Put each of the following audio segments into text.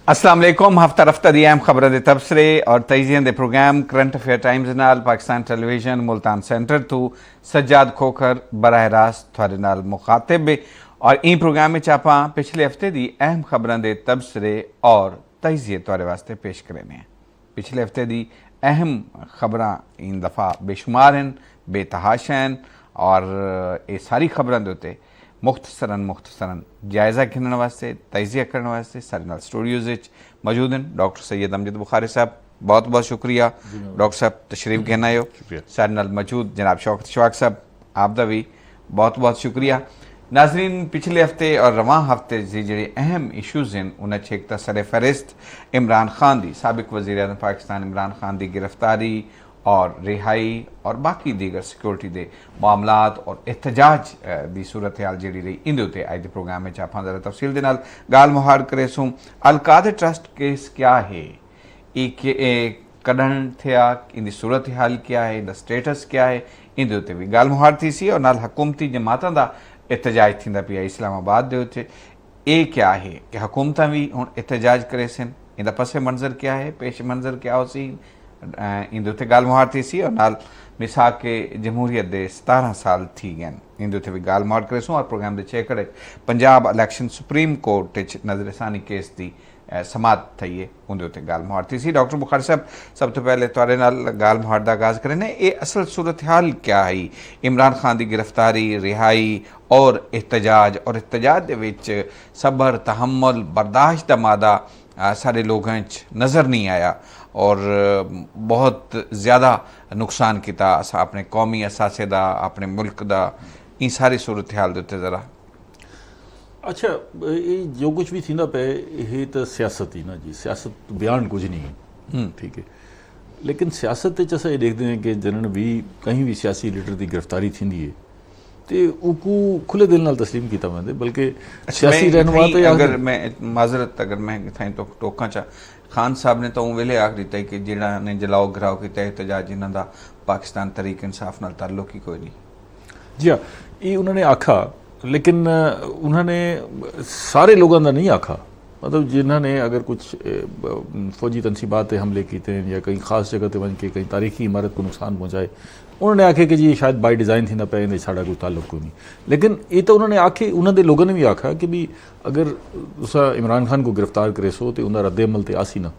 अस्सलाम वालेकुम। हफ्ता रफ्ता दी अहम खबरों के तबसरे और तजीज़ियां दे प्रोग्राम करंट अफेयर टाइम्स नाल पाकिस्तान टेलीविजन मुल्तान सेंटर तो सज्जाद खोखर बराह रास्त थोड़े नाल मुखातिब और इन प्रोग्राम में आप पिछले हफ्ते की अहम खबरों के तबसरे और तजीज़े थोड़े वास्ते पेश करें। पिछले हफ्ते की अहम खबर इन दफ़ा बेशुमार हैं, बेतहाशा हैं और ये सारी खबरों के उत्ते मुख्तसरन जायज़ा गिनने वास्ते तजिया करने वास्ते सारे नाल स्टूडियोज़ मौजूद हैं डॉक्टर सैयद अमजद बुखारी साहब। बहुत बहुत शुक्रिया डॉक्टर साहब तशरीफ कहना हो। सारे नाल मौजूद जनाब शौकत शवाक साहब, आपका भी बहुत बहुत शुक्रिया। नाजरीन, पिछले हफ्ते और रवां हफ्ते से जो अहम इशूज़ हैं उन्हें एक सर फहरिस्त इमरान खान की साबिक वज़ीर आज़म पाकिस्तान इमरान खान की गिरफ्तारी और रिहाई और बाकी दीगर सिक्योरिटी के मामलात और एहतजाज की सूरत हाल जी रही इन उत्ते अज के प्रोग्राम में आप ज़रा तफसील के नाल गाल मुहार करे सूँ। अलकादर ट्रस्ट केस क्या है, कड़न थिया, इन सूरत हाल क्या है, इन स्टेटस क्या है, इन उत्ते भी गाल मुहार थी सी और नाल हुकूमती जमातों का एहतजाज थींदा पिया इस्लामाबाद के उत्ते। ये क्या है कि हुकूमत भी हुण एहतजाज करे सन, इन पस मंजर क्या है, पेश मंजर क्या हो सी, इन उत्ते गाल मुहार थी सी और नाल मिसाक के जमहूरियत के 17 साल थी गए इन उत्ते भी गाल मुहार करे सूँ और प्रोग्राम के छेकड़े पंजाब इलैक्शन सुप्रीम कोर्ट नजरसानी केस की समात थी है उनके उत्ते गाल मुहार थी सी। डॉक्टर बुखारी साहब, सब तो पहले तुहाडे नाल गाल मुहार का आगाज़ करें। ये असल सूरत हाल क्या है, इमरान खान की गिरफ्तारी, रिहाई और एहतजाज दे विच सबर, तहम्मुल, बर्दाश्त का मादा सारे लोगों नज़र नहीं आया और बहुत ज़्यादा नुकसान किया अपने कौमी असासे का, अपने मुल्क का। इन सारी सूरत हाल के ज़रा अच्छा, ये जो कुछ भी थी ना पे ये तो सियासत ही ना जी, सियासत बयान कुछ नहीं है, ठीक है। लेकिन सियासत अस ये देखते हैं कि जनन भी कहीं भी सियासी लीडर की गिरफ्तारी थी है तो उनको खुले दिल नाल तस्लीम किया मैं, बल्कि सियासी रहनुमा तो अगर मैं माजरत अगर मैं थाई तो टोका चा खान साहब ने तो वेले आख दिता है कि जिन्होंने जलाओ घराओ किया एहतजाज जिन्हों का पाकिस्तान तरीक इंसाफ नाल ताल्लुक ही कोई नहीं। जी हाँ, ये उन्होंने आखा, लेकिन उन्होंने सारे लोगों का नहीं आखा। मतलब जिन्होंने अगर कुछ फौजी तनसीबात हमले किए या कहीं खास जगह पर वन के कहीं तारीखी इमारत को नुकसान पहुँचाए, उन्होंने आखे कि जी शायद बाई डिज़ाइन थी ना पे साड़ा कोई ताल्लुक कोई नहीं। लेकिन ये तो उन्होंने आखे, उन्होंने लोगों ने भी आखा कि भी अगर तुस इमरान खान को गिरफ्तार करे सो तो उनका रद्द अमल तो आसी ना,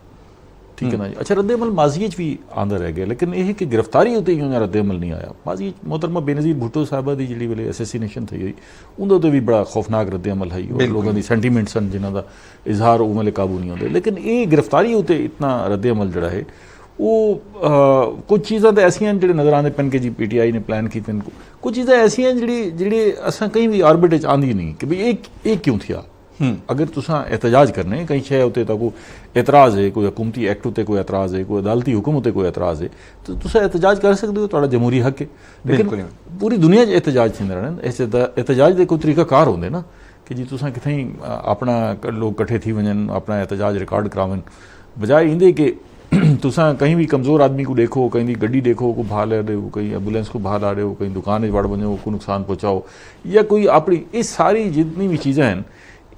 ठीक है ना जी। अच्छा, रद्द अमल माजी भी आंदा रह गया, लेकिन यह कि गिरफ्तारी उत्ते ही रद्द अमल नहीं आया। माजी मोहतरमा बेनज़ीर भुट्टो साहबा की जी वेले असैसीनेशन थी हुई उनके भी बड़ा खौफनाक रद्द अमल है और लोगों की सेंटीमेंट सन जिन्हों का इजहार वो वेले काबू नहीं होते। लेकिन ये गिरफ्तारी उत्ते इतना रद्द अमल जड़ा है वो कुछ चीज़ां तो ऐसियां जो नज़र आते पेन कि जी PTI ने प्लान की, कुछ चीज़ां ऐसियां जी असा कहीं भी ऑर्बिट आँदी नहीं कि भाई ये क्यों थिया। अगर तुसा एहतजाज करने कहीं शे उत्ते कोई एतराज़ है, कोई हुकूमती एक्ट उत्ते कोई एतराज़ है, कोई अदालती हुक्म उत्ते कोई एतराज़ है तो तुसा एहतजाज कर सकते हो, तुहाडा जमहूरी हक है। लेकिन पूरी दुनिया एहतजाज थींदे रहन, एहतजाज के कोई तरीकाकार होंदे ना कि जी तुसा कितें अपना लोग कट्ठे थी वजन अपना एहतजाज रिकॉर्ड करावन, बजाय इंदे कि तुसा कहीं भी कमज़ोर आदमी को देखो, कहीं भी गड्डी देखो को भाल रहे हो, कहीं एम्बुलेंस को भाल आ रहे हो, कहीं दुकान वड़ वजो को नुकसान पहुँचाओ या कोई अपनी ये सारी जितनी भी चीज़ें हैं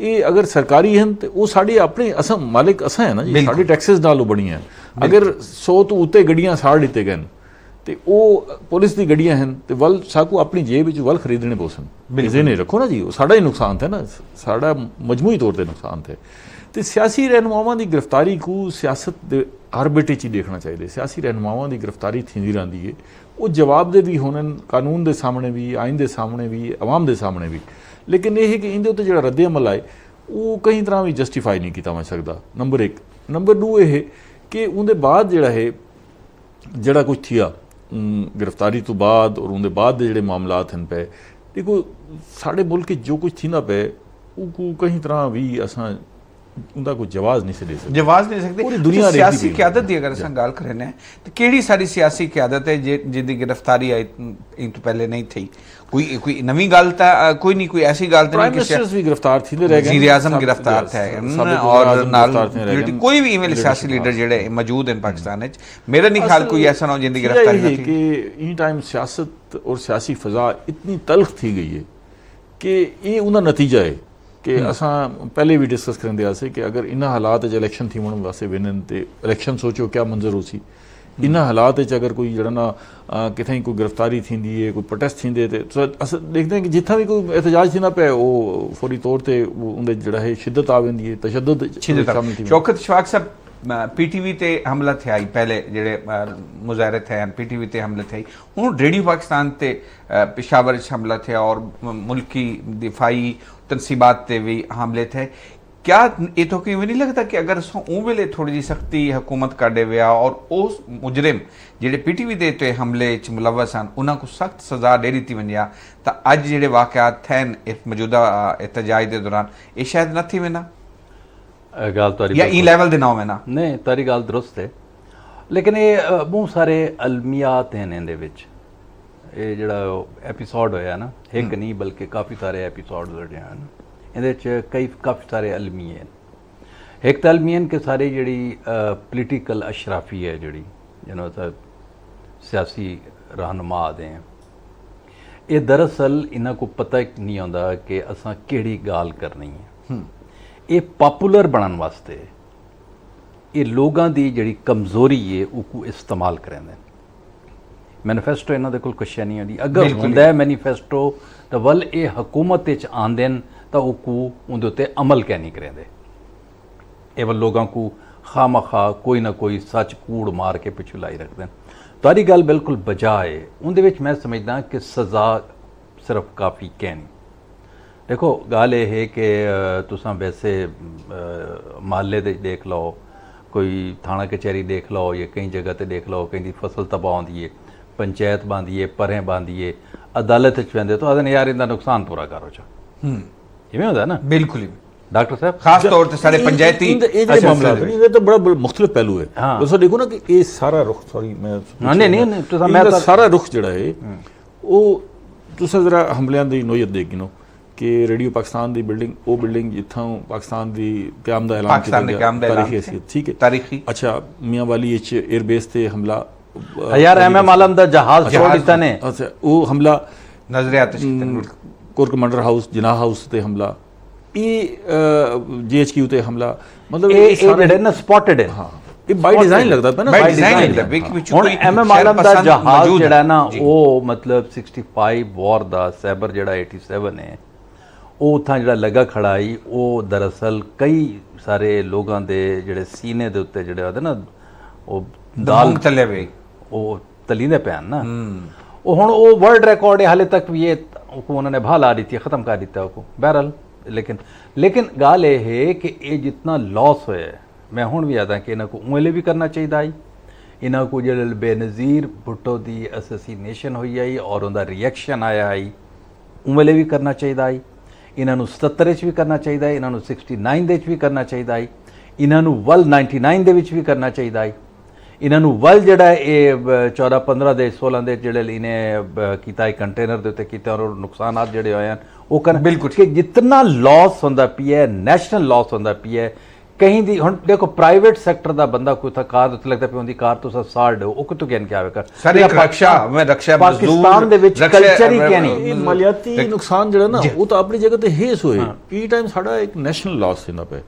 ये अगर सरकारी हैं तो वो साड़ी अपने असम मालिक असा है ना जी, साड़ी टैक्सेस नालों बनी हैं। अगर 100 तो उत्ते गड्डियां साड़ दिते गए तो वो पुलिस की गड्डियां हैं तो वल साकू अपनी जेब वल खरीदने पोसन नहीं रखो ना जी, वो साड़ा ही नुकसान थे ना, साड़ा मजमूई तौर पर नुकसान थे। तो सियासी रहनुमावां की गिरफ्तारी को सियासत ऑर्बिट ही देखना चाहिए। सियासी रहनुमावां की गिरफ्तारी थी रही है, वो जवाबदेह भी होने कानून के सामने भी, आइन के सामने भी, अवाम के सामने भी। लेकिन यह है कि इंदे उत्ते जो रद्द अमल आए वो कहीं तरह भी जस्टिफाई नहीं किया सकता, नंबर 1। नंबर 2 ये है कि उनके बाद जोड़ा है जड़ा कुछ थिया गिरफ्तारी तो बाद और उनके बाद जोड़े मामलात हैं पे, देखो साढ़े मुल्क जो कुछ थी ना पे वो कहीं तरह भी असा उनका कोई जवाब नहीं दे सकते, जवाब नहीं सकते। पूरी दुनिया सियासी क्यादत की अगर अस गल करें तो केड़ी सारी सियासी क्यादत है जिंदी गिरफ्तारी आई इन तो पहले नहीं थी। कोई नवी गल कोई नहीं, कोई ऐसी गल प्राइम मिनिस्टर्स भी गिरफ्तार थी रह गए, वज़ीर आज़म गिरफ्तार थे और नाल कोई भी इवें सियासी लीडर जेडे मौजूद हैं पाकिस्तान में, मेरा नहीं ख्याल कोई ऐसा ना हो जिंदी गिरफ्तारी है कि इन टाइम सियासत और सियासी फ़ज़ा इतनी तल्ख थी गई है कि ये उनका नतीजा है कि असां पहले भी डिस्कस करंदे हुआसीं कि अगर इन हालात इलेक्शन थी वञण वास्ते वञनि तो इलेक्शन सोचो क्या मंज़र होसी। इन हालात अगर कोई जड़ा ना कितें कोई गिरफ्तारी थींदी है, कोई प्रोटेस्ट थींदे तो अस देखते हैं कि जिथा भी कोई एहतजाज थींदा पे वो फौरी तौर ते उनदे जड़ा है शिद्दत आ वेंदी है, तशद्दुद शामिल थी। शौकत इशफाक साहब PTV ते हमला थिया पहले जेड़े मुजाहरे थे PTV ते हमले थे, हुण रेडियो पाकिस्तान ते पेशावर हमला थिया और मुल्की दिफाई तनसीबात ते भी हमले थे। क्या ये तो क्यों नहीं लगता कि अगर उस वेले थोड़ी जी सख्ती हुकूमत काटे विया और उस मुजरिम जेडे PTV दे ते हमले च मुलवस हैं उन्होंने को सख्त सज़ा दे दी वञे तो अज जेडे वाक़यात थियन मौजूदा एहतजाज के दौरान ये शायद न थी वञा या ई लेवल दे ना होना। नहीं तारी गाल दुरुस्त है, लेकिन ये बहुत सारे अलमियात हैं इहदे विच। ये जिहड़ा एपीसोड होया ना एक नहीं बल्कि काफ़ी सारे एपीसोड होए हैं इहदे च काफ़ी सारे अलमी हैं। एक तो अलमियन के सारे जिहड़ी पोलिटिकल अशराफी है जिहड़ी सियासी रहनुमा आदे हैं ये दरअसल इन्हां को पता नहीं होंदा कि असां केड़ी गाल करनी है। ये पॉपुलर बनने वास्ते ये लोगों की जिहड़ी कमज़ोरी है उसको इस्तेमाल करेंदे। मैनीफेस्टो इन्हां दे कोल कुछ नहीं होंदी, अगर हुंदा है मैनीफेस्टो तो वल ये हुकूमत च आंदे तो उसको उहदे उत्ते अमल क्या नहीं करेंदे। ये वल लोगों को खामा खा कोई ना कोई सच कूड़ मार के पिछू लाई रखते हैं। तारी गल बिल्कुल बजाए उहदे विच मैं समझदा कि सज़ा सिर्फ काफ़ी कहनी। देखो गल ये है कि तुसां वैसे महल्ले दे देख लो, कोई थाना कचहरी देख लो या कई जगह ते देख लो, कहीं दी फसल तबाह होंदी है, पंचायत बांधी है, परें बांधी है, अदालत च वेंदे तो आदन यार इनका नुकसान पूरा करो चा इवें होंदा ना। बिल्कुल ही डॉक्टर साहब खास तौर पर सारे पंचायती मामला ये तो बड़ा मुख्तलिफ पहलू है। दोस्तों देखो ना कि ये सारा रुख सॉरी मैं नहीं सारा रुख जड़ा है वो तुसां जरा हमलियां दी नोयत देखी नो कि रेडियो पाकिस्तान की बिल्डिंग वो बिल्डिंग जिथों पाकिस्तान की क्याम का ऐलान तारीखी हैसियत ठीक है तारीखी। अच्छा मियाँ वाली एयरबेस से हमला यार MM आलम दा जहाज छोड़ दिता ने। अच्छा वो हमला नजरियात corps commander house Jinnah house ते हमला ये GHQ ते हमला मतलब ये सारे ना स्पॉटेड है। हाँ ये बाय डिजाइन लगता है ना, बाय डिजाइन लगता है। हुण MM आलम दा जहाज जेड़ा ना वो मतलब 65 वॉर दा सैबर जेड़ा 87 है वो उत्थां जेड़ा लगा खड़ा आई वो दरअसल कई सारे लोगों के जेड़े सीने दे उत्ते जेड़े होंदे ना वो दाल तले पे वो तलींदे पे ना वो हुण वो वर्ल्ड रिकॉर्ड है हाले तक भी ये उन्होंने भाला दी थी ख़त्म कर दिता उसको बहरहाल। लेकिन गाल ये है कि ये जितना लॉस होया मैं हुण भी आता कि इन्हां को उमले भी करना चाहिए आई। इन्हां को जो बेनज़ीर भुट्टो की असैसीनेशन हुई आई और उनका रिएक्शन आया आई उमले भी करना चाहिए आई। इन्हों 77 भी करना चाहिए, इन्हों 69 भी करना चाहिए, इन्हों वल 99 भी करना चाहिए, इन्हों वल जड़ा ये 14-15 दे 16 दे जड़े इन्हें किया कंटेनर के उत्ते किया और नुकसान जड़े होए हैं वो कर बिल्कुल कि जितना लॉस होंदा पिया है नेशनल लॉस होंदा पिया है कहीं दी। हुण देखो प्राइवेट सैक्टर का बंदा कोई था कार उत्ते लगता पे उनकी कार तो साड़ दो वो कितों कहन क्या आवेगा सर एक रक्षा पाकिस्तान दे विच कल्चर ही क्या नहीं मालियाती नुकसान जड़ा ना वो तो अपनी जगह ते हेस होए ई टाइम साडा एक नेशनल लॉस हिंदा पे।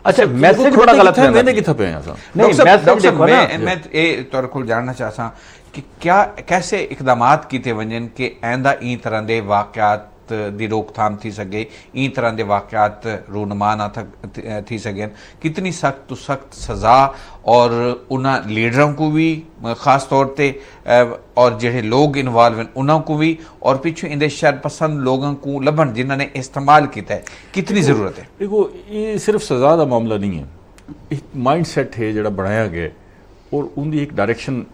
अच्छा मैसेज बड़ा गलत है मैंने किथा पे आसा नहीं मैसेज देखो ना मैं ए तौर को जानना चाहता कि क्या कैसे इकदामात कीते वंजन कि आइंदा ई तरह दे वाकयात दी रोकथाम थी सके ई तरह के वाकयात रूनमा ना थी सकें कितनी सख्त तो सख्त सज़ा और उन्होंने लीडरों को भी ख़ास तौर पर और जो लोग इन्वॉल्व हैं उन्होंने को भी और पिछू इंदे शर पसंद लोगों को लभन जिन्होंने इस्तेमाल किया है कितनी ज़रूरत है। देखो ये सिर्फ सज़ा का मामला नहीं है, एक माइंड सैट है जो बनाया गया और उनकी एक डायरेक्शन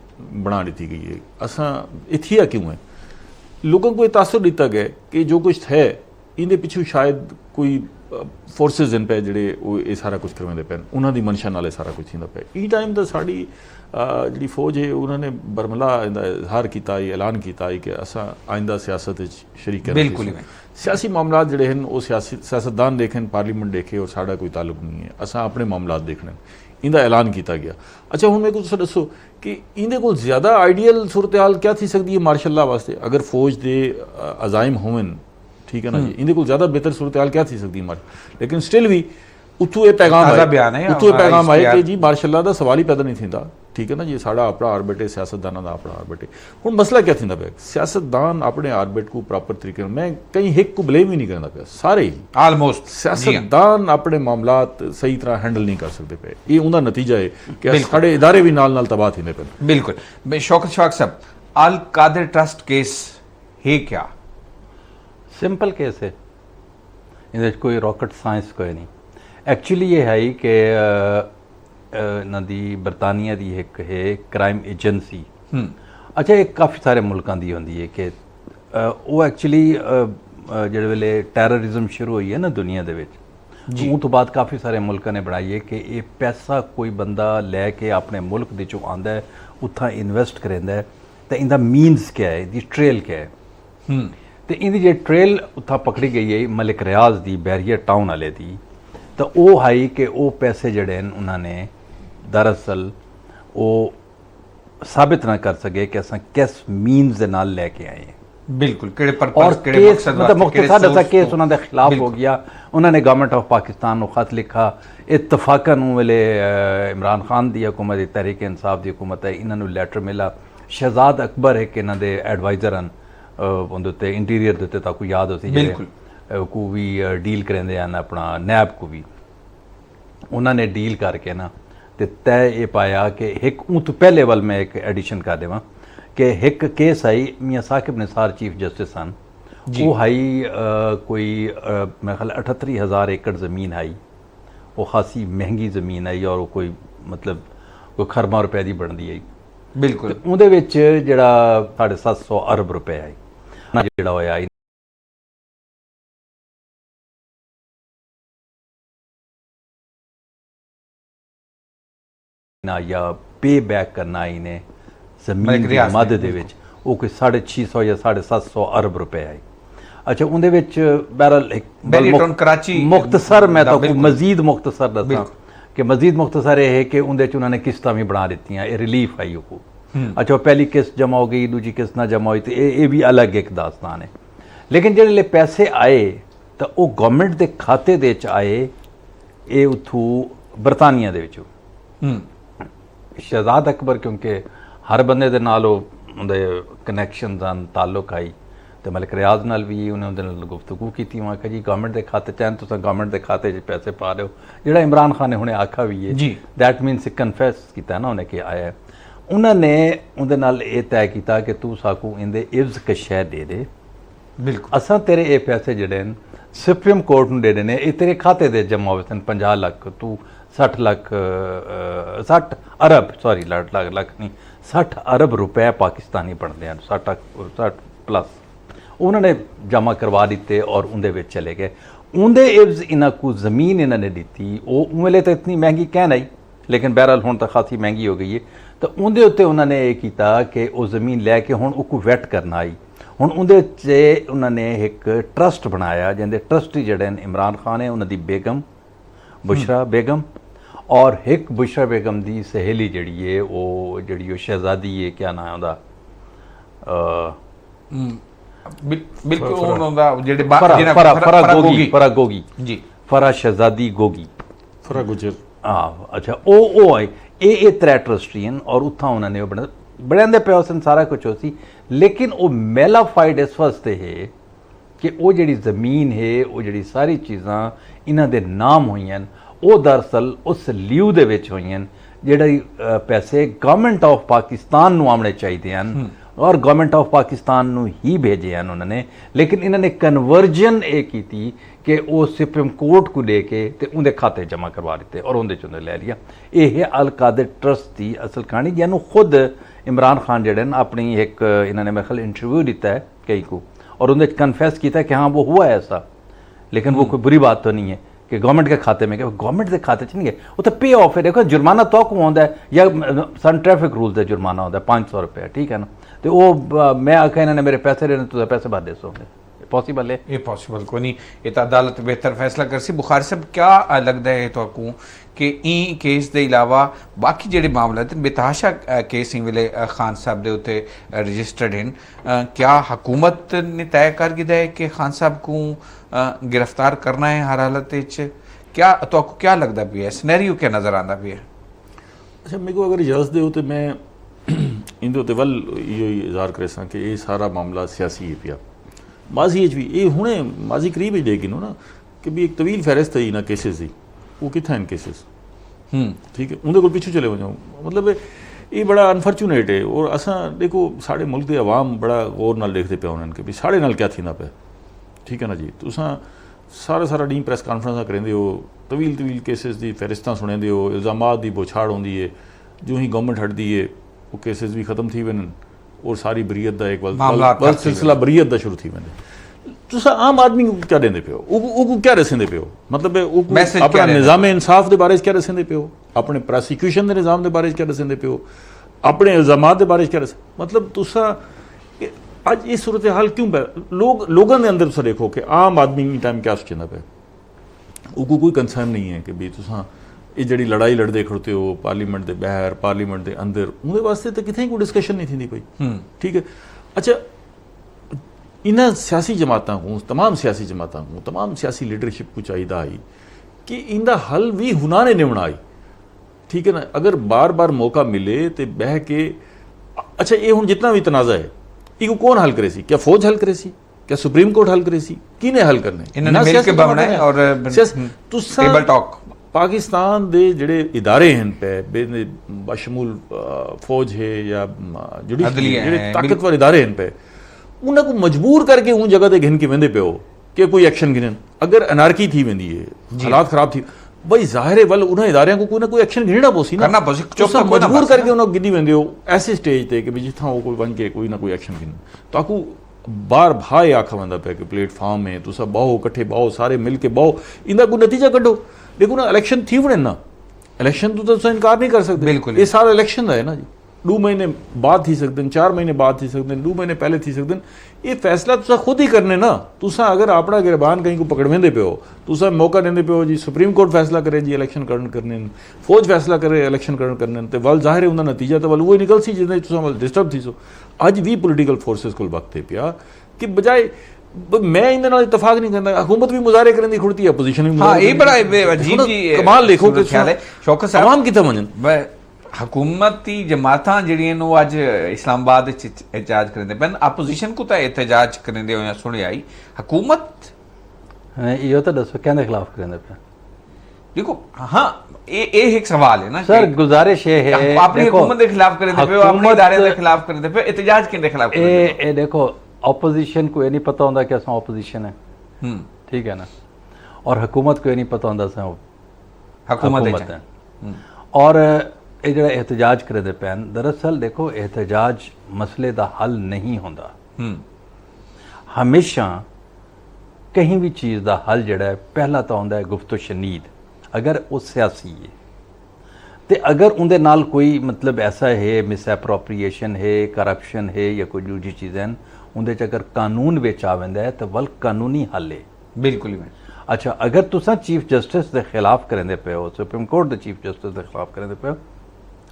बना दी गई है। असा इथिया क्यों है लोगों को ये तासुर दिता गया कि जो कुछ है इनके पिछू शायद कोई फोर्सेज इन पे जड़े वो ये सारा कुछ करवाते पे उन्होंने मनशा नाले सारा कुछ थींदा पे। ई टाइम तो साड़ी जी फौज है उन्होंने बरमला इजहार किया ऐलान किया कि असा आइंदा सियासत शरीक बिल्कुल सियासी मामला जड़े हैं वो सियासतदान देखें पार्लीमेंट देखे और साड़ा कोई ताल्लुक नहीं है असा अपने मामला देखने इंदा ऐलान किया गया। अच्छा हुण मेरे को दसो कि इंदे कोल ज़्यादा आइडियल सूरत हाल क्या थी सकती है मार्शल लॉ वास्ते अगर फौज के अजाइम होवन ठीक है ना जी, इनके कोल ज़्यादा बेहतर सूरत हाल क्या थी सकती हमारी, लेकिन स्टिल भी उत्थों ये पैगाम ताज़ा आए, बयान है उत्थों ये पैगाम आए इश्तिहार। कि जी मार्शल का सवाल ही पैदा नहीं थींदा, ठीक है ना जी, साड़ा अपना आर्बिट है, सियासतदाना का अपना आर्बिट है। हुण मसला क्या थींदा पिया, सियासतदान अपने आर्बिट को प्रॉपर तरीके मैं कहीं हिक को ब्लेम ही नहीं करना पिया, सारे ही ਆਲਮੋਸਟ सियासतदान अपने मामलात सही तरह हैंडल नहीं कर सकते पे। ये उनका नतीजा है कि साढ़े इदारे भी नाल तबाह थींदे पे। बिल्कुल। शौकत शौक साहब, अल कादिर ट्रस्ट केस है क्या? ਸਿੰਪਲ ਕੇਸ ਹੈ, ਇਹਦੇ 'ਚ ਕੋਈ ਰॉकेट ਸਾਇੰਸ ਕੋਈ ਨਹੀਂ। ਐਕਚੁਅਲੀ ਇਹ ਹੈ ਹੀ ਕਿ ਇਹਨਾਂ ਦੀ ਬਰਤਾਨੀਆ ਦੀ ਇੱਕ ਹੈ ਕ੍ਰਾਈਮ ਏਜੰਸੀ। ਅੱਛਾ, ਇਹ ਕਾਫੀ ਸਾਰੇ ਮੁਲਕਾਂ ਦੀ ਹੁੰਦੀ ਹੈ ਕਿ ਉਹ ਐਕਚੁਅਲੀ ਜਿਹੜੇ ਵੇਲੇ ਟੈਰਰਿਜ਼ਮ ਸ਼ੁਰੂ ਹੋਈ ਹੈ ਨਾ ਦੁਨੀਆ ਦੇ ਵਿੱਚ, ਉਹ ਤੋਂ ਬਾਅਦ ਕਾਫੀ ਸਾਰੇ ਮੁਲਕਾਂ ਨੇ ਬਣਾਈ ਹੈ ਕਿ ਇਹ ਪੈਸਾ ਕੋਈ ਬੰਦਾ ਲੈ ਕੇ ਆਪਣੇ ਮੁਲਕ ਦੇ ਚੋਂ ਆਉਂਦਾ ਹੈ, ਉੱਥਾਂ ਇਨਵੈਸਟ ਕਰਦਾ ਹੈ, ਤਾਂ ਇਹਦਾ ਮੀਨਸ ਕੀ ਹੈ, ਇਹਦੀ ਟ੍ਰੇਲ ਕੀ ਹੈ। ਤੇ ਇਹਦੀ ਜਿਹੜੀ ਟ੍ਰੇਲ ਉੱਥਾਂ ਪਕੜੀ ਗਈ ਹੈ ਮਲਿਕ ਰਿਆਜ਼ ਦੀ, ਬੈਰੀਅਰ ਟਾਊਨ ਵਾਲੇ ਦੀ, ਤਾਂ ਉਹ ਹੈ ਕਿ ਉਹ ਪੈਸੇ ਜਿਹੜੇ ਨੇ ਉਹਨਾਂ ਨੇ ਦਰਅਸਲ ਉਹ ਸਾਬਿਤ ਨਾ ਕਰ ਸਕੇ ਕਿ ਅਸਾਂ ਕਿਸ ਮੀਨਸ ਦੇ ਨਾਲ ਲੈ ਕੇ ਆਏ। बिल्कुल, केड़े और पर्पस, केड़े केस मकसद मतलब वास्ते, मुख्तसर केड़े ऐसा सोर्स केस तो। उन्होंने खिलाफ हो बिल्कुल। गया। उन्होंने गवर्नमेंट ऑफ पाकिस्तान को खत लिखा, इतफाकन वेले इमरान खान की हुकूमत, तहरीक इंसाफ की हुकूमत है, इन्होंने लैटर मिला। शहजाद अकबर एक इन्हों के एडवाइजर हैं उनके इंटीरियर के उत्ते, आपको याद हो सी बिल्कुल। को भी डील करेंदे हैं अपना नैब को भी, उन्होंने डील करके ना ते तय ये पाया कि एक ऊँ तो पहले वाल मैं एक एडिशन कर देवां कि एक केस आई मियाँ साकिब निसार चीफ जस्टिस सन, वो आई कोई मेरे ख्याल 38,000 एकड़ ज़मीन आई, वो खासी महंगी ज़मीन आई और वो कोई मतलब कोई खरबा रुपए की बनती आई। बिल्कुल। ਉਹਦੇ ਵਿੱਚ ਜਿਹੜਾ 750 ਅਰਬ ਰੁਪਏ ਆਈ ਨਾ, ਜਿਹੜਾ ਹੋਇਆ ਨਾ ਜਾਂ ਪੇ ਬੈਕ ਕਰਨਾ ਇਹਨੇ ਜ਼ਮੀਨ ਦੀ ਮੱਦ ਦੇ ਵਿੱਚ, ਉਹ ਕੋਈ 650 ਜਾਂ 750 ਅਰਬ ਰੁਪਏ ਆਈ। ਅੱਛਾ, ਉਹਦੇ ਵਿੱਚ ਬਹਿਰਲ कराची ਮੁਖਤਸਰ ਮੈਂ ਤਾਂ ਕੋਈ ਮਜ਼ੀਦ ਮੁਖਤਸਰ ਦੱਸਾਂ ਕਿ ਮਜ਼ੀਦ ਮੁਖਤਸਰ ਇਹ ਹੈ ਕਿ ਉਹਦੇ 'ਚ ਉਹਨਾਂ ਨੇ ਕਿਸ਼ਤਾਂ ਵੀ ਬਣਾ ਦਿੱਤੀਆਂ, ਇਹ ਰਿਲੀਫ ਆਈ ਉਹ। ਅੱਛਾ, ਪਹਿਲੀ ਕਿਸ਼ਤ ਜਮ੍ਹਾਂ ਹੋ ਗਈ, ਦੂਜੀ ਕਿਸ਼ਤ ਨਾ ਜਮ੍ਹਾਂ ਹੋਈ, ਤੇ ਇਹ ਵੀ ਅਲੱਗ ਇੱਕ ਦਾਸਤਾਨ ਹੈ। ਲੇਕਿਨ ਜਿਹੜੇ ਪੈਸੇ ਆਏ ਤਾਂ ਉਹ ਗਵਰਨਮੈਂਟ ਦੇ ਖਾਤੇ ਦੇ ਵਿੱਚ ਆਏ, ਇਹ ਉੱਥੋਂ ਬਰਤਾਨੀਆ ਦੇ ਵਿੱਚੋਂ। ਸ਼ਹਿਜ਼ਾਦ ਅਕਬਰ ਕਿਉਂਕਿ ਹਰ ਬੰਦੇ ਦੇ ਨਾਲ ਉਹਦੇ ਕਨੈਕਸ਼ਨ ਦਾ ਤਾਲੁਕ ਆਈ, ਤੇ ਮਲਿਕ ਰਿਆਜ਼ ਨਾਲ ਵੀ ਉਹਨੇ ਉਹਦੇ ਨਾਲ ਗੁਫ਼ਤਗੂ ਕੀਤੀ। ਮੈਂ ਕਿਹਾ ਜੀ ਗਵਰਨਮੈਂਟ ਦੇ ਖਾਤੇ 'ਚ ਤੁਸੀਂ ਗਵਰਨਮੈਂਟ ਦੇ ਖਾਤੇ 'ਚ ਪੈਸੇ ਪਾ ਦਿਓ, ਜਿਹੜਾ ਇਮਰਾਨ ਖਾਨ ਨੇ ਹੁਣੇ ਆਖਿਆ ਵੀ ਹੈ ਜੀ, ਦੈਟ ਮੀਨਸ ਕਨਫੈਸ ਕੀਤਾ ਨਾ ਉਹਨੇ ਕਿ ਆਇਆ। ਉਹਨਾਂ ਨੇ ਉਹਦੇ ਨਾਲ ਇਹ ਤੈਅ ਕੀਤਾ ਕਿ ਤੂੰ ਸਾਕੂ ਇਹਦੇ ਇਵਜ਼ ਕਸ਼ੈ ਦੇ ਦੇ, ਬਿਲਕੁਲ ਅਸਾਂ ਤੇਰੇ ਇਹ ਪੈਸੇ ਜਿਹੜੇ ਨੇ ਸੁਪਰੀਮ ਕੋਰਟ ਨੂੰ ਦੇ ਦੇਣੇ, ਇਹ ਤੇਰੇ ਖਾਤੇ ਦੇ ਜਮ੍ਹਾਂ ਹੋਏ ਸਨ 50 ਲੱਖ, ਤੂੰ 60 ਅਰਬ ਸੌਰੀ ਲੱਖ ਨਹੀਂ 60 ਅਰਬ ਰੁਪਏ ਪਾਕਿਸਤਾਨੀ ਬਣਦੇ ਹਨ, 60 ਪਲੱਸ ਉਹਨਾਂ ਨੇ ਜਮ੍ਹਾਂ ਕਰਵਾ ਦਿੱਤੇ ਔਰ ਉਹਦੇ ਵਿੱਚ ਚਲੇ ਗਏ। ਉਹਦੇ ਇਵਜ਼ ਇਹਨਾਂ ਕੋ ਜ਼ਮੀਨ ਇਹਨਾਂ ਨੇ ਦਿੱਤੀ, ਉਹ ਵੇਲੇ ਤਾਂ ਇਤਨੀ ਮਹਿੰਗੀ ਕਹਿ ਨਹੀਂ, ਲੇਕਿਨ ਬਹਿਰਹਾਲ ਹੁਣ ਤਾਂ ਖਾਸੀ ਮਹਿੰਗੀ ਹੋ ਗਈ ਹੈ। ਤਾਂ ਉਹਦੇ ਉੱਤੇ ਉਹਨਾਂ ਨੇ ਇਹ ਕੀਤਾ ਕਿ ਉਹ ਜ਼ਮੀਨ ਲੈ ਕੇ ਹੁਣ ਉਹ ਕੋ ਵੈਟ ਕਰਨਾ ਆਈ। ਹੁਣ ਉਹਦੇ 'ਚ ਉਹਨਾਂ ਨੇ ਇੱਕ ਟਰਸਟ ਬਣਾਇਆ, ਜਿਹਦੇ ਟਰਸਟੀ ਜਿਹੜੇ ਨੇ ਇਮਰਾਨ ਖਾਨ ਹੈ, ਉਹਨਾਂ ਦੀ ਬੇਗਮ ਬੁਸ਼ਰਾ ਬੇਗਮ ਔਰ ਇੱਕ ਬੁਸ਼ਰਾ ਬੇਗਮ ਦੀ ਸਹੇਲੀ ਜਿਹੜੀ ਹੈ, ਉਹ ਸ਼ਹਿਜ਼ਾਦੀ ਹੈ, ਕਿਆ ਨਾਂ ਹੈ ਉਹਦਾ, ਬਿਲਕੁਲ ਉਹਨਾਂ ਦਾ ਜਿਹੜੇ ਗੋਗੀ ਜੀ, ਫਰਾ ਸ਼ਹਿਜ਼ਾਦੀ ਗੋਗੀ, फरा गुजर। ਹਾਂ ਅੱਛਾ, ਉਹ ਆਏ ਇਹ ਤਰੇ ਟਰਸਟੀਅਨ ਔਰ ਉੱਥਾਂ ਉਹਨਾਂ ਨੇ ਉਹ ਬਣਾਉਂਦੇ ਪਿਆ ਸਨ, ਸਾਰਾ ਕੁਝ ਹੋ ਸੀ। ਲੇਕਿਨ ਉਹ ਮੈਲਾਫਾਈਡ ਇਸ ਵਾਸਤੇ ਹੈ ਕਿ ਉਹ ਜਿਹੜੀ ਜ਼ਮੀਨ ਹੈ, ਉਹ ਜਿਹੜੀ ਸਾਰੀ ਚੀਜ਼ਾਂ ਇਹਨਾਂ ਦੇ ਨਾਮ ਹੋਈਆਂ, ਉਹ ਦਰਅਸਲ ਉਸ ਲਿਊ ਦੇ ਵਿੱਚ ਹੋਈਆਂ ਜਿਹੜੇ ਪੈਸੇ ਗਵਰਨਮੈਂਟ ਆਫ ਪਾਕਿਸਤਾਨ ਨੂੰ ਆਉਣੇ ਚਾਹੀਦੇ ਹਨ ਔਰ ਗਵਰਨਮੈਂਟ ਆਫ ਪਾਕਿਸਤਾਨ ਨੂੰ ਹੀ ਭੇਜੇ ਹਨ ਉਹਨਾਂ ਨੇ। ਲੇਕਿਨ ਇਹਨਾਂ ਨੇ ਕਨਵਰਜਨ ਇਹ ਕੀਤੀ ਕਿ ਉਹ ਸੁਪਰੀਮ ਕੋਰਟ ਕੋ ਲੈ ਕੇ ਤੇ ਉਹਦੇ ਖਾਤੇ ਜਮ੍ਹਾਂ ਕਰਵਾ ਦਿੱਤੇ ਔਰ ਉਹਦੇ ਚੋਂ ਲੈ ਲਿਆ। ਇਹ ਹੈ ਅਲ ਕਾਦਰ ਟਰਸਟ ਦੀ ਅਸਲ ਕਹਾਣੀ, ਜਿਹਨੂੰ ਖੁਦ ਇਮਰਾਨ ਖਾਨ ਜਿਹੜੇ ਨੇ ਆਪਣੀ ਇੱਕ ਇਹਨਾਂ ਨੇ ਮੇਰੇ ਖਿਆਲ ਇੰਟਰਵਿਊ ਦਿੱਤਾ ਹੈ ਕਈ को और उन्होंने कन्फेस किया कि हाँ वो हुआ है ऐसा, लेकिन वो कोई बुरी बात तो नहीं है कि गवर्नमेंट के खाते में, गवर्नमेंट के खाते च नहीं है, वो तो पे ऑफ है। देखो जुर्माना तो को होता है या सन ट्रैफिक रूल्स का जुर्माना होता है 500 रुपया, ठीक है ना, तो वो मैं आखिर इन्होंने मेरे पैसे लेने तो पैसे भर दे सो पॉसिबल है? ये पॉसिबल को नहीं, ये तो अदालत बेहतर फैसला कर सी। बुखारी साहब क्या लगता है तो कि ई केस के अलावा बाकी ਜਿਹੜੇ मामले बेतहाशा केस इन वेले खान साहब के उत्ते रजिस्टर्ड हैं, क्या हुकूमत ने तय कर दिया है कि खान साहब को गिरफ्तार करना है हर हालत च? क्या तो आपको क्या लगता भी है, सिनेरियो क्या नज़र आता भी है? अच्छा, मेरे को अगर इजाज़त दो तो मैं इंदे उत्ते वल इहो ही इज़हार करे सां कि ये सारा मामला सियासी है पिया। माजी भी ये हुणे माजी करीब ही लेकिन ना कि भी एक तवील फहरिस्त है ना केसिस की, वो कितना इन केसिस, ठीक है, उनके को पीछे चले वजो। मतलब ये बड़ा अनफॉर्चुनेट है। और असा देखो साढ़े मुल्क के अवाम बड़ा गौर नाल देखते पे उन्होंने कि भी साढ़े नाल क्या थींदा पे, ठीक है ना जी। तुसा सारा डी प्रेस कॉन्फ्रेंस करेंदे हो, तवील केसिस की फहरिस्तां सुनेंदे हो, इल्ज़ामात की बौछाड़ होंदी है, जो ही गवर्नमेंट हटदी है वो केसिस भी खत्म थी वञनि और सारी बरीयत का एक वल सिलसिला बरीयत का शुरू थी वञे। तुसा आम आदमी को क्या देंदे पे हो, उको क्या दसेंदे पे हो, मतलब अपना निज़ाम इंसाफ के बारे क्या दसेंदे पे हो, अपने प्रोसिक्यूशन के निज़ाम के बारे क्या दसेंदे पे हो, अपने इल्ज़ामात के बारे क्या दस, मतलब तुसा अज ये सूरत हाल क्यों पे लोगों के अंदर तुसा देखो कि आम आदमी टाइम क्या सोचता पे, उको कोई कंसर्न नहीं है कि भी तुसा ये जी लड़ाई लड़ते खड़ोते हो पार्लीमेंट के बहर पार्लीमेंट के अंदर, उनके वास्ते तो कितने कोई डिस्कशन नहीं थी कोई, ठीक है। अच्छा, इन्हें सियासी जमातों को, तमाम सियासी जमातों को, तमाम सियासी लीडरशिप को चाहिए आई कि इनका हल भी हुना ने निवना आई, ठीक है ना। अगर बार बार मौका मिले तो बह के, अच्छा ये हूँ जितना भी तनाज़ा है इको कौन हल करे सी, क्या फौज हल करे सी, क्या सुप्रीम कोर्ट हल करे सी, किने हल करने, टेबल टॉक पाकिस्तान के जोड़े इदारे हैं पे बशमूल फौज है या जुडिशरी ताकतवर इदारे हैं पे, उन्हें मजबूर करके उन जगह घिन के वेंदे पे हो कि कोई एक्शन गिनन। अगर अनारकी थी वेंदी है, हालात खराब थी, भाई जाहिर है वल उन्हें इदारे को कोई ना कोई एक्शन गिनना पोसी ना, मजबूर करके उन्हें गिनी वेंदे हो ऐसे स्टेज पे कि जिथा वो कोई बन के कोई ना कोई एक्शन गिन, ताकू बार भाई आखा वंदा पे कि प्लेटफॉर्म में तुसा बहो कट्ठे बहो सारे मिल के बहो, इनका कोई नतीजा कड्डो। देखो ना इलेक्शन थी वड़े ना, इलेक्शन तो तुम इनकार नहीं कर सकते, बिल्कुल ये सारा इलेक्शन है ना जी, 2 महीने बाद थी सकते, 4 महीने बाद थी सकते, 2 महीने पहले थी सकते, ये फैसला तुसा खुद ही करने ना। तुसा अगर अपना गिरबान कहीं को पकड़वेंदे पे हो, तुसा मौका देंदे पे हो जी सुप्रीम कोर्ट फैसला करे जी इलेक्शन करने, फौज फैसला करे इलेक्शन करने, तो वल जाहिर है उनका नतीजा तो वल वो निकल सी जिसने तुसा वल डिस्टर्ब थी सो। अज भी पोलिटिकल फोर्सेस को वक्त है पिया कि बजाय मैं इन इतफाक नहीं करता, हुकूमत भी मुजाहरे करने की खुड़ती है, अपोजिशन भी। हाँ, ये बड़ा अजीब जी कमाल देखो कि शौकत साहब आवाम कितना मनन हुकूमती जमातां जड़ियां नो अज इस्लामाबाद एहतजाज करेंदे पैन, अपोजिशन को तो एहतजाज करेंदे हो सुने आई, हुकूमत यो तो दसो कहने खिलाफ करेंदे पे। देखो हाँ ये एक सवाल है ना सर, गुजारिश ये है अपनी हुकूमत के खिलाफ करेंदे पे, अपने इदारे के खिलाफ करेंदे पे, एहतजाज किन दे खिलाफ करेंदे? ए देखो ऑपोजिशन को ये नहीं पता होंदा कि असां ऑपोजिशन है, ठीक है ना, और हुकूमत को ये नहीं पता होंदा असां हुकूमत है। और ये जो एहतजाज करे दे पैन, दरअसल देखो एहतजाज मसले का हल नहीं होंदा। हमेशा कहीं भी चीज़ का हल जड़ा है पहला तो होंदा है गुफ्तो शनीद, अगर वो सियासी है तो अगर उनके नाल कोई मतलब ऐसा है मिस एप्रोप्रिएशन है, करप्शन है या कोई दूसरी चीज़ें उनके अगर कानून विच आ वेंदा है तो वल कानूनी हल है बिल्कुल। अच्छा, अगर तुसा चीफ जस्टिस के खिलाफ करेंदे पे हो, सुप्रीम कोर्ट के चीफ जस्टिस के खिलाफ करेंदे पे हो,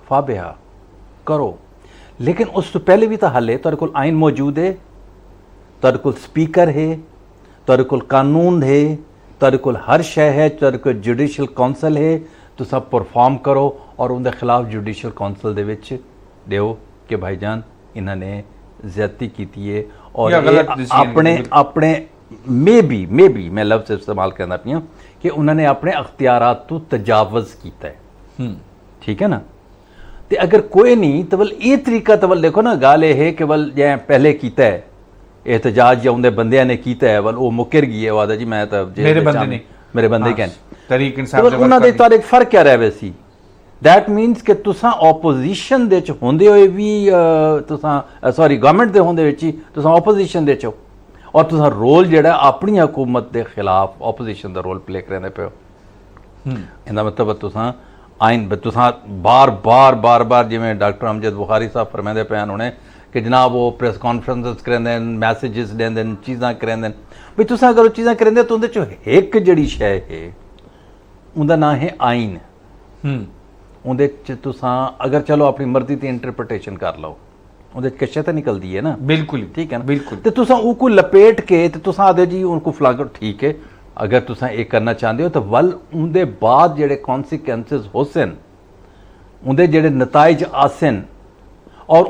फाबिहा करो, लेकिन उस तो पहले भी तो हल है, तुहाडे कोल आइन मौजूद है, तुहाडे कोल स्पीकर है, तुहाडे कोल कानून है, तुहाडे कोल हर शय है, तुहाडे कोल जुडिशल काउंसिल है, तुसा परफॉर्म करो और उनके खिलाफ जुडिशल काउंसिल दे विच देओ कि भाईजान इन्होंने ज्यादती की है और अपने मे बी मैं लफ्ज़ इस्तेमाल करना पिया कि उन्होंने अपने अख्तियारात तो तजावज़ किया है, ठीक है ना। तो अगर कोई नहीं तो वल ये तरीका तो वल देखो ना, गाल ये है कि वल जै पहले किया है एहतजाज या उनके बंदियां ने किया है, वल वो मुकर गई है, वादा जी मैं तो मेरे बंदे कहन तरीक इंसाफ उन्होंने तो एक फर्क क्या रहा वैसी, दैट मीनस कि तुसा ऑपोजिशन दे च होंदे होए भी तुसा सॉरी गवर्नमेंट दे होंदे विच ही तुसा ऑपोजिशन दे च और तुसा रोल जेड़ा अपनी हुकूमत के खिलाफ ऑपोजिशन का रोल प्ले करेंदे पे हो। इहदा मतलब तुसा आइन तुसा बार बार जिवें डॉक्टर अमजद बुखारी साहब फरमाते पे उन्होंने कि जनाब वो प्रेस कॉन्फ्रेंस करेंदे मैसेजेस देंदे चीज़ां करेंदे भी तुसां अगर वो चीज़ां करेंदे तो उंदे चों एक जिहड़ी शै है उंदा नाम है आइन उंदे च तुसां अगर चलो अपनी मर्जी दी इंटरप्रिटेशन कर लो उंदे च किश तो निकलदी है ना बिल्कुल ठीक है ना बिल्कुल तो तुसां उनको लपेट के तो तुसां आदे जी उनको फ्लाग ठीक है अगर तुसां ये करना चाहते हो तो वल उंदे बाद जेड़े कॉन्सिक्वेंसेस होसन उंदे जेड़े नताइज आसन और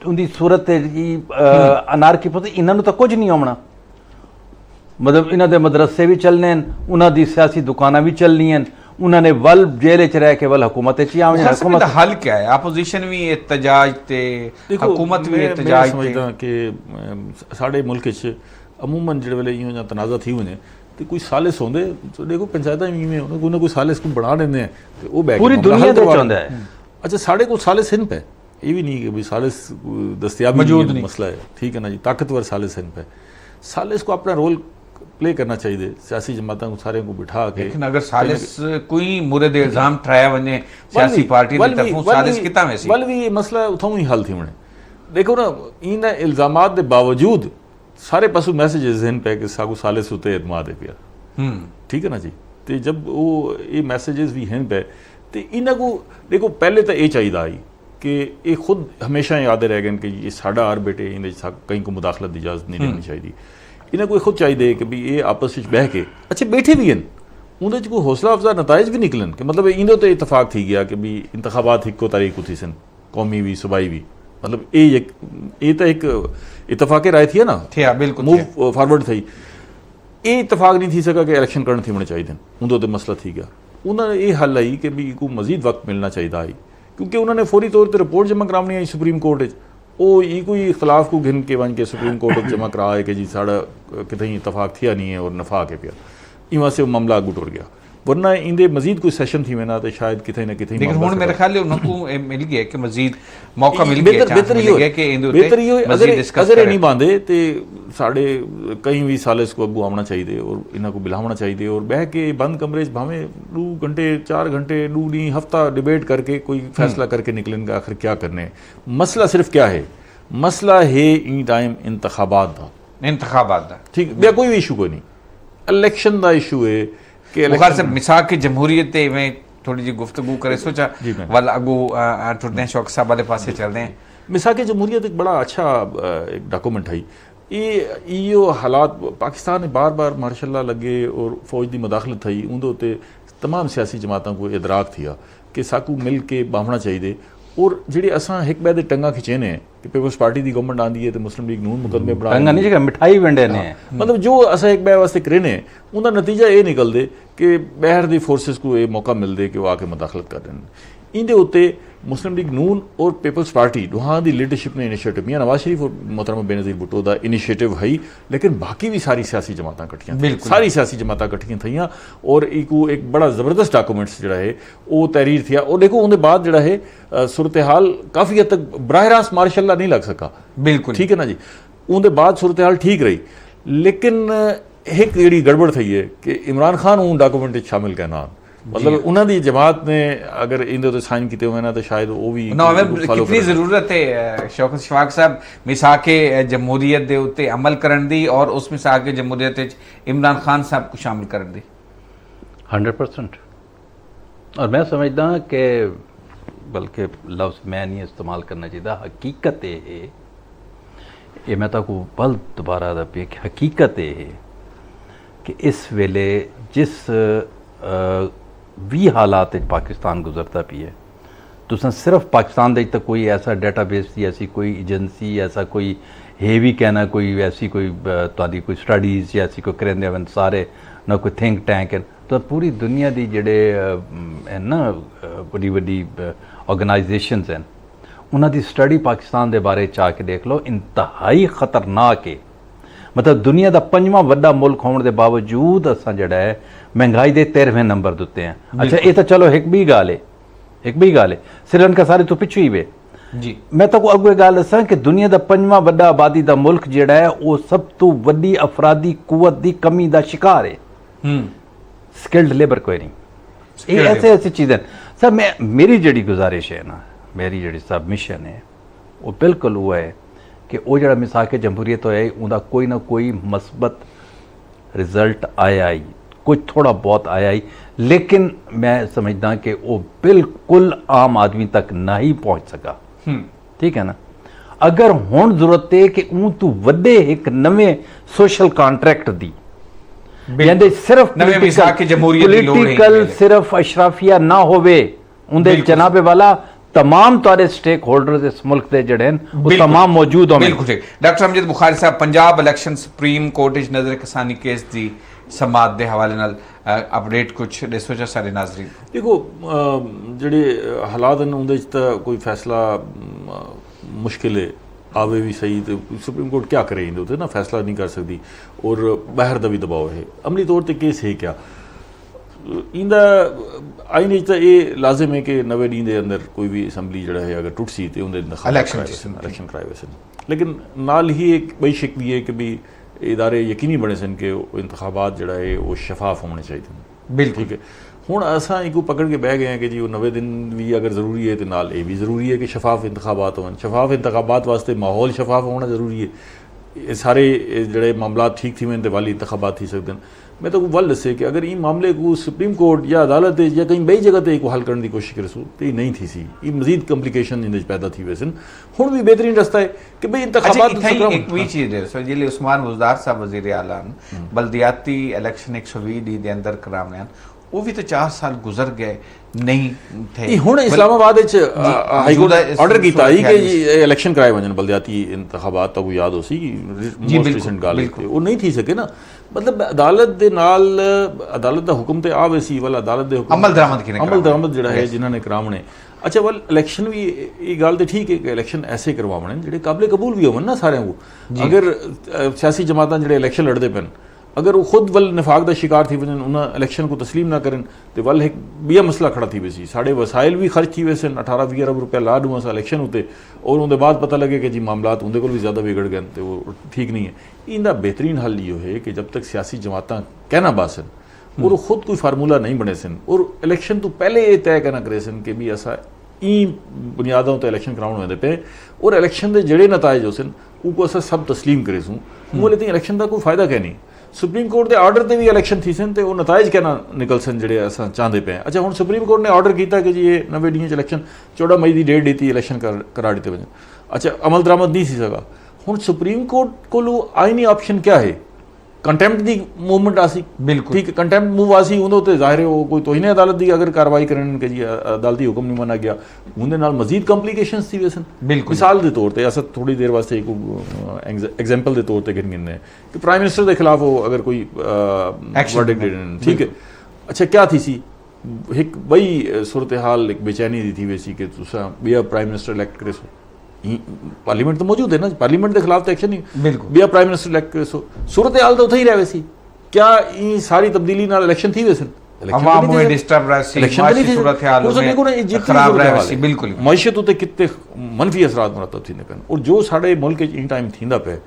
उंदी सूरत जी अनारकी पता इन्हों तो कुछ नहीं आना मतलब इन्हों के मदरसे भी चलने उन्होंने सियासी दुकाना भी चलनियां उन्होंने वल जेल च रह के वल हुकूमत च ही हुकूमत हल क्या है अपोजिशन भी एहतजाज ते हुकूमत भी एहतजाज ते समझदा कि साडे मुल्क च अमूमन जिहड़े वेले इयां तनाज़ा थी होने तो कोई सालिस होंदे तो देखो पंचायतां भी इवें कोई ना कोई सालिस को बना लेंदे हैं ते ओह बैठ पूरी दुनिया दे चाहुंदा है अच्छा साढ़े को सालिस हिन पे ये भी नहीं कि भाई सालिस दस्तयाब मौजूद नहीं मसला है ठीक है ना जी ताकतवर सालिस हिन पे सालिस को अपना रोल प्ले करना चाहिए सियासी जमातों को सारे को बिठा के लेकिन अगर सालिस कोई मुरद इल्जाम ठाया वने सियासी पार्टी की तरफों सालिस किता में सी वल भी ये मसला उथों ही हल थी वने देखो ना इन इल्जामात दे बावजूद सारे पासों मैसेजेस हिन पे कि सागू सालिस उते एतमाद है पिया ठीक है ना जी तो जब वो ये मैसेजेस भी हिन पे तो इन्हों को देखो पहले तो ये चाहिए आई कि ये खुद हमेशा याद रह गए कि ये साडा आर बेटे इन कहीं को मुदाखलत की इजाजत नहीं देनी चाहिए इन्हें कोई खुद चाहिए कि भी ये आपस में बह के अच्छा बैठे भी हैं उन्हें कोई हौसला अफजा नताइज भी निकलन कि मतलब इन्हों तो इतफाक थी गया कि भी इंतखाबात हिको तारीख थी सन कौमी भी सूबाई भी मतलब ये तो एक इतफाक़ राय थी ना थिया बिल्कुल मूव फॉरवर्ड थी ये इतफाक नहीं थी सका कि इलेक्शन करने थी होने चाहिए उन्होंने तो मसला थी गया उन्होंने ये हल आई कि भी को मजीद वक्त मिलना चाहिए आई क्योंकि उन्होंने फौरी तौर पर रिपोर्ट जमा करानी आई सुप्रीम कोर्ट वो ये कोई इख्तलाफ को गिन के बन के सुप्रीम कोर्ट जमा करा है कि जी साड़ा कितनी इतफाक थिया नहीं है और नफा के पिया इवं से मामला अगू टुर गया वरना इंदे मजीद कोई सेशन थी में ना तो शायद कितने ना कितने लेकिन हुण मेरे ख्याल उनको मिल गया कि मजीद मौका मिल गया बेहतर ये अगर नहीं बांधे तो साढ़े कहीं भी सालिस को अगू आना चाहिए और इन्हों को बिलावना चाहिए और बह के बंद कमरे भावें 2 घंटे 4 घंटे 2 नहीं हफ्ता डिबेट करके कोई फैसला करके निकलेंगे आखिर क्या करने मसला सिर्फ क्या है मसला है इन टाइम इंतखाबात दा ठीक है कोई भी इशू कोई नहीं इलेक्शन का इशू है बुखार से मिसाक की जमहूरियत में थोड़ी जी गुफ्तगू करे सोचा वाल अगू टुरदे हैं शौक साहब वाले पासे चलते हैं मिसाक जमहूरियत एक बड़ा अच्छा एक डॉक्यूमेंट है ये हालात पाकिस्तान में बार बार मार्शल्ला लगे और फौज की मुदाखलत थी उनके उत्ते तमाम सियासी जमातों को इदराक थिया कि साकू मिल के बाहना चाहिए और जी असा एक बै टंगा खिचे ने कि पीपल्स पार्टी की गवर्नमेंट आती है तो मुस्लिम लीग नून मुकदमे बना मिठाई वंडे ने मतलब जो असा एक बै वास्ते करे ने उनका नतीजा ये निकलते कि बाहर दी फोर्सेस को ये मौका मिलते कि वो आके मुदाखलत कर रहे हैं इंदे उत्ते मुस्लिम लीग नून और पीपल्स पार्टी दोहां दी लीडरशिप ने इनिशिएटिव मियां नवाज शरीफ और मोहतरमा बेनज़ीर भुट्टो का इनिशिएटिव है लेकिन बाकी भी सारी सियासी जमातां कट्ठियां सारी सियासी जमातां कट्ठियां थी और एक बड़ा जबरदस्त डॉक्यूमेंट्स जो है वो तहरीर थी और देखो उनके बाद जो है सूरत हाल काफ़ी हद तक बराह रास्त मार्शल्ला नहीं लग सका बिल्कुल ठीक है ना जी उनके बाद सूरत हाल ठीक रही लेकिन एक जी गड़बड़ थी है कि इमरान खान उन डॉक्यूमेंट शामिल कहना मतलब उन्होंने जमात ने अगर इन साइन किए हुए ना तो शायद वो भी कितनी जरूरत है शौकत शफाक साहब मिसाके जमहूरियत दे उत्ते अमल करन दी और उस मिसाके जमहूरियत इमरान खान साहब को शामिल करन दी 100% और मैं समझदा कि बल्कि लफ्ज़ मैं नहीं इस्तेमाल करना चाहिए हकीकत ये मैं तो बल दोबारा दा पे कि हकीकत है कि इस वेले जिस भी हालात पाकिस्तान गुजरता पी है तुसें सिर्फ पाकिस्तान दे तक कोई ऐसा डेटाबेस थी ऐसी कोई एजेंसी ऐसा कोई है भी कहना कोई ऐसी कोई तादी कोई स्टडीज़ या ऐसी कोई करेंदे वन सारे ना कोई थिंक टैंक है तो पूरी दुनिया दी जेड़े है ना बड़ी बड़ी ऑर्गेनाइजेशंस हैं उन्हां दी स्टडी पाकिस्तान दे बारे च आके देख लो इंतहाई खतरनाक है मतलब दुनिया का 5वां वड्डा मुल्क होने के बावजूद असा जड़ा है महंगाई के 13वें नंबर दिते हैं अच्छा ये तो चलो एक भी गाल है श्रीलंका सारे तो पिछू ही वे जी मैं तो अगुए गाल दसा कि दुनिया का 5वां वड्डा आबादी का मुल्क जड़ा है वो सब तो वड्डी अफरादी कुवत की कमी का शिकार है स्किल्ड लेबर कोई नहीं ये ऐसे चीज़ें सर मेरी जड़ी गुजारिश है ना मेरी जड़ी सबमिशन है वो बिल्कुल वो है कि वो जो मिसाक जमहूरीत होया उनका कोई ना कोई मस्बत रिजल्ट आया ही, कुछ थोड़ा बहुत आया ही, लेकिन मैं समझदा कि वो बिल्कुल आम आदमी तक ना ही पहुँच सका। ठीक है ना। अगर हुण जरूरत है कि ऊँ तू वड्डे एक नवे सोशल कॉन्ट्रैक्ट दी, यानी सिर्फ पॉलिटिकल सिर्फ अशराफिया ना होवे उनके जनाबे वाला तमाम तारे स्टेक होल्डर्स इस मुल्क के जड़े वो तमाम मौजूद हों। बिल्कुल ठीक। डॉक्टर अमजद बुखारी साहब, Punjab election supreme court etch नजर किसानी केस की समात के हवाले नाल अपडेट कुछ दसो जा सारे नाजरीन। देखो ਜਿਹੜੇ ਹਾਲਾਤ ਨੇ ਉਹਦੇ 'ਚ ਤਾਂ ਕੋਈ ਫੈਸਲਾ ਮੁਸ਼ਕਿਲ ਹੈ, ਆਵੇ ਵੀ ਸਹੀ ਤੇ ਸੁਪਰੀਮ ਕੋਰਟ क्या करे ਇਹਦੇ ਉੱਤੇ ਨਾ ਫੈਸਲਾ ਨਹੀਂ ਕਰ ਸਕਦੀ ਔਰ ਬਾਹਰ ਦਾ ਵੀ ਦਬਾਅ ਹੈ। ਅਮਲੀ ਤੌਰ ਤੇ ਕੇਸ ਹੈ क्या ਇਹਦਾ ਆਈਨ 'ਚ ਤਾਂ ਇਹ ਲਾਜ਼ਮ ਹੈ ਕਿ ਨਵੇਂ ਡੀਨ ਦੇ ਅੰਦਰ ਕੋਈ ਵੀ ਅਸੈਂਬਲੀ ਜਿਹੜਾ ਹੈ ਅਗਰ ਟੁੱਟ ਸੀ ਤੇ ਉਹਦੇ ਇਲੈਕਸ਼ਨ ਕਰਾਏ ਸਨ, ਲੇਕਿਨ ਨਾਲ ਹੀ ਇੱਕ ਬਈ ਸ਼ੱਕ ਵੀ ਹੈ ਕਿ ਵੀ इदारे यकीनी बने सन कि इंतखाबात जोड़ा है वो शफाफ होने चाहिए। बिल्कुल ठीक है। हुण असां इको पकड़ के बह गए हैं कि जी वो 90 दिन भी अगर ज़रूरी है तो नाल ये भी ज़रूरी है कि शफाफ इंतखाबात होन। शफाफ इंतखाबात वास्ते माहौल शफाफ होना ज़रूरी है। ये सारे जोड़े मामला ठीक थी तो वाली इंतखाबात थी सकते हैं। मैं तो वल दसे कि अगर इन मामले को सुप्रीम कोर्ट या अदालत या कहीं बई जगह ते हल करने की कोशिश करूँ तो ये नहीं थी सी, ये मजीद कंप्लीकेशन इन पैदा थी वैसे हुण भी बेहतरीन रास्ता है कि भाई इंतखाबात एक भी चीज़ है सो जिले उस्मान बुज़दार साहब वज़ीर आला बल्दियाती इलेक्शन 120 डी दे अंदर कराने वो भी तो 4 साल गुजर गए नहीं थे। हुण इस्लामाबाद हाई कोर्ट ऑर्डर किया कि इलेक्शन कराए वजन बल्दियाती इंतखाबात तो याद हो सी मोस्ट रिसेंट गल वो नहीं थी सके ना। मतलब अदालत दे नाल अदालत दा हुक्म ते आवे सी वाला अदालत दे हुक्म अमल दरामद जिहड़ा है जिन्होंने करावने। अच्छा वल इलेक्शन भी ये गल तो ठीक है कि इलेक्शन ऐसे करवाने जिहड़े काबिल कबूल भी होवन ना सारे को। अगर सियासी जमातां जिहड़े इलेक्शन लड़ते पैन अगर वो खुद वल निफाक का शिकार थी वजन उन्हें इलेक्शन को तस्लीम ना करें तो वल एक बिया मसला खड़ा थी वैसी साढ़े वसाइल भी खर्च थी वैसे 18-20 अरब रुपया ला दूँ सा इलेक्शन होते और उनके बाद पता लगे कि जी मामलात उनके को भी ज़्यादा बिगड़ गए तो वो ठीक नहीं है। इनका बेहतरीन हल ये है कि जब तक सियासी जमातां कहना बासन और खुद कोई फार्मूला नहीं बने सन और इलेक्शन तो पहले ये तय करना करे सन कि भी ऐसा ई बुनियादों पर इलेक्शन कराने होते पे और इलेक्शन के जड़े नताइज हो सन उनको असा सब तस्लीम करे सूँ वो लेते इलेक्शन का कोई फायदा क्या नहीं। सुप्रीम कोर्ट के ऑर्डर से भी इलेक्शन थी सन तो नताइज कहना निकल सन जो अस चाहते पे। अच्छा हुण सुप्रीम कोर्ट ने ऑर्डर किया कि जी ये 90 डी इलेक्शन 14 मई की डेट दी इलेक्शन करा दिते वजन। अच्छा अमल दरामद नहीं सी सका। हुण सुप्रीम कोर्ट को आईनी ऑप्शन क्या है कंटेम्प्ट की मूवमेंट आसी बिल्कुल ठीक है कंटेम्प्ट मूव आसी उन्होंने जाहिर है वो कोई तोहिने अदालत की अगर कार्रवाई करन कि जी अदालती हुक्म नहीं मना गया उनके नाल मजीद कॉम्प्लीकेशंस थी वैसन। मिसाल के तौर पर अस थोड़ी देर वास्ते एक एग्जाम्पल के तौर पर गिन गिनने कि प्राइम मिनिस्टर के खिलाफ हो अगर कोई वर्डिक्ट ठीक है। अच्छा क्या थी सी एक बई सूरत हाल एक बेचैनी दी थी वैसी कि तुसा बिया प्राइम मिनिस्टर इलैक्ट करे सो पार्लीमेंट तो मौजूद है ना पार्लीमेंट के खिलाफ तो एक्शन नहीं बिल्कुल बिया प्राइम मिनिस्टर इलैक्ट करे सो सूरत हाल तो उथे ही रह वैसी क्या ये सारी तब्दीली नाल इलेक्शन थी वैसे मैशत उत्ते कितने मनफी असरात मुरतब थींदे पैन और जो साढ़े मुल्क इन टाइम थींदा पे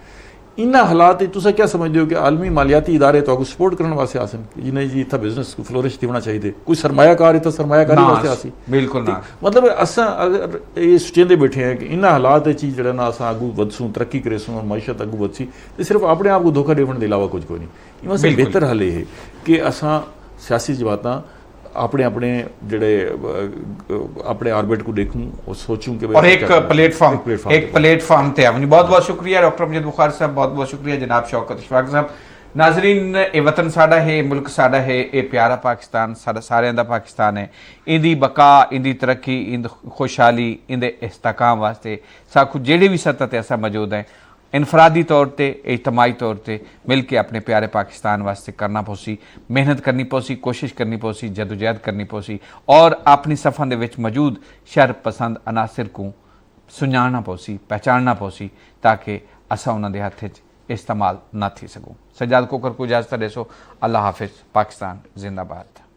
इन्ना हालात तुसा क्या समझते हो कि आलमी मालियाती इदारे तो सपोर्ट करने वास्ते आसन जी नहीं जी इतना बिजनेस को फ्लोरिश होना चाहिए कोई सरमायाकार इतना सरमायाकारी वास्ते आसी बिल्कुल ना। मतलब अस अगर ये सोचेंदे बैठे हैं कि इन्ना हालात चीज जड़ा ना अस अगू वधसूँ तरक्की करेसूँ और मैशत अगू वधसी तो सिर्फ अपने आप को धोखा देने के अलावा कुछ कोई नहीं। इनसे बेहतर हल ये है कि असा सियासी जमातां अपने अपने जड़े अपने ऑर्बिट को देखूं और सोचूं कि और एक प्लेटफॉर्म थे। बहुत बहुत शुक्रिया डॉक्टर अमजद बुखारी साहब, बहुत बहुत शुक्रिया जनाब शौकत इशफाक साहब। नाजरीन ये वतन साडा है, मुल्क साडा है, ये प्यारा पाकिस्तान साडा सारे दा पाकिस्तान है। इंदी बका इंदी तरक्की इंद खुशहाली इंदे इस्तेकाम वास्ते साकू जेड़े भी सतह ते असा मौजूद हैं इनफरादी तौर पर इज्तमाही तौर पर मिल के अपने प्यारे पाकिस्तान वास्ते करना पोसी, मेहनत करनी पोसी, कोशिश करनी पोसी, जदोजहद करनी पोसी और अपनी सफ़ां दे विच मौजूद शर पसंद अनासिर को सुञाणना पोसी, पहचानना पोसी ताकि असा उन्हां दे हथ च इस्तेमाल ना थी सकूं। सज्जाद कोकर को इजाज़त देसो। अल्लाह हाफिज़। पाकिस्तान जिंदाबाद।